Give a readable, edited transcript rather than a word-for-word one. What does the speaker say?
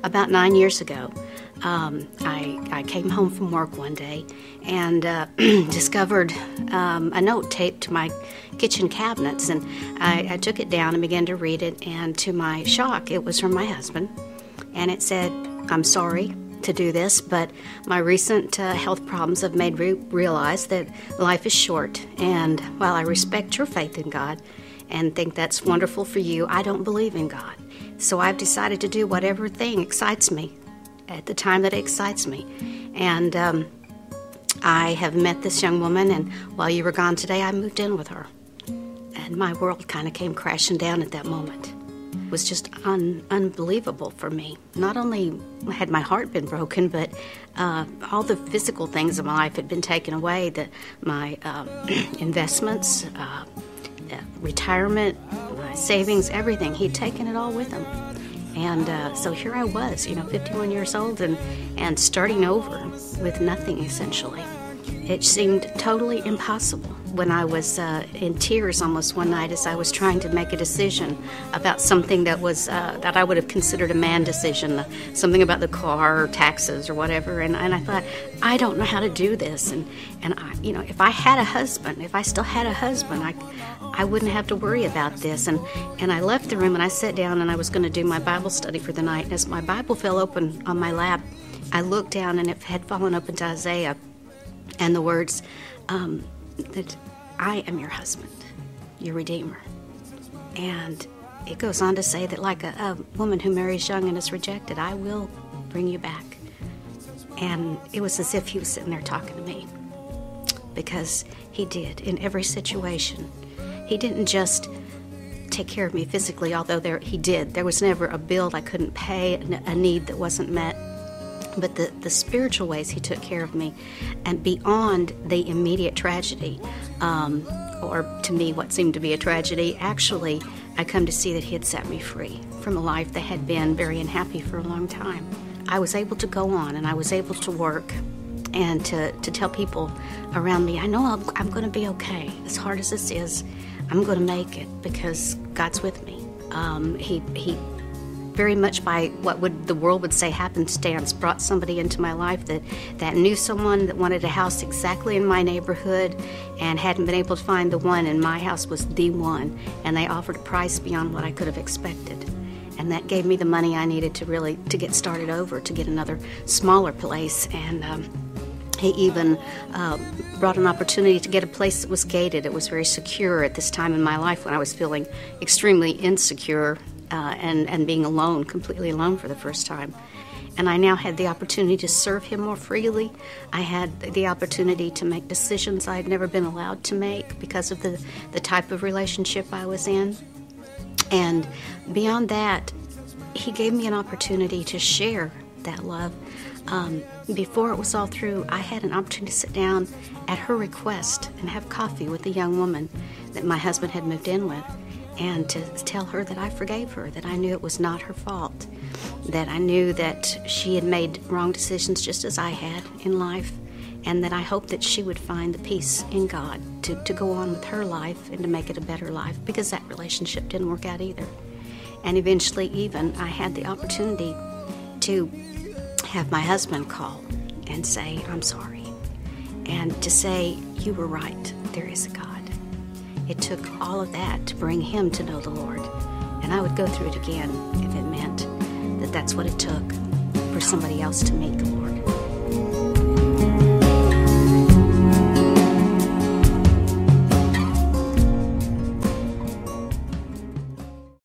About 9 years ago, I came home from work one day and discovered a note taped to my kitchen cabinets, and I took it down and began to read it, and to my shock, it was from my husband, and it said, "I'm sorry to do this, but my recent health problems have made me realize that life is short, and while I respect your faith in God and think that's wonderful for you, I don't believe in God. So I've decided to do whatever thing excites me at the time that it excites me. And I have met this young woman, and while you were gone today, I moved in with her. And my world kind of came crashing down at that moment. It was just unbelievable for me. Not only had my heart been broken, but all the physical things of my life had been taken away. My investments, retirement, my savings, everything. He'd taken it all with him. And so here I was, 51 years old and starting over with nothing, essentially. It seemed totally impossible. When I was in tears almost one night as I was trying to make a decision about something that was that I would have considered a man decision, something about the car or taxes or whatever, and I thought, I don't know how to do this. And I, if I had a husband, if I still had a husband, I wouldn't have to worry about this. And I left the room and I sat down and I was going to do my Bible study for the night. And as my Bible fell open on my lap, I looked down and it had fallen open to Isaiah and the words that I am your husband, your Redeemer. And it goes on to say that like a woman who marries young and is rejected, I will bring you back. And it was as if he was sitting there talking to me, because he did in every situation. He didn't just take care of me physically, although he did. There was never a bill I couldn't pay, a need that wasn't met. But the spiritual ways he took care of me, and beyond the immediate tragedy, or to me what seemed to be a tragedy, actually I come to see that he had set me free from a life that had been very unhappy for a long time. I was able to go on and I was able to work and to tell people around me, I know I'm going to be okay. As hard as this is, I'm going to make it because God's with me. He very much by what the world would say happenstance, brought somebody into my life that knew someone that wanted a house exactly in my neighborhood and hadn't been able to find the one, and my house was the one, and they offered a price beyond what I could have expected. And that gave me the money I needed to get started over, to get another smaller place. And he even brought an opportunity to get a place that was gated. It was very secure at this time in my life when I was feeling extremely insecure and being alone, completely alone for the first time. And I now had the opportunity to serve him more freely. I had the opportunity to make decisions I had never been allowed to make because of the type of relationship I was in. And beyond that, he gave me an opportunity to share that love. Before it was all through, I had an opportunity to sit down at her request and have coffee with the young woman that my husband had moved in with, and to tell her that I forgave her, that I knew it was not her fault, that I knew that she had made wrong decisions just as I had in life, and that I hoped that she would find the peace in God to go on with her life and to make it a better life, because that relationship didn't work out either. And eventually even I had the opportunity to have my husband call and say, I'm sorry, and to say, you were right, there is a God. It took all of that to bring him to know the Lord. And I would go through it again if it meant that that's what it took for somebody else to meet the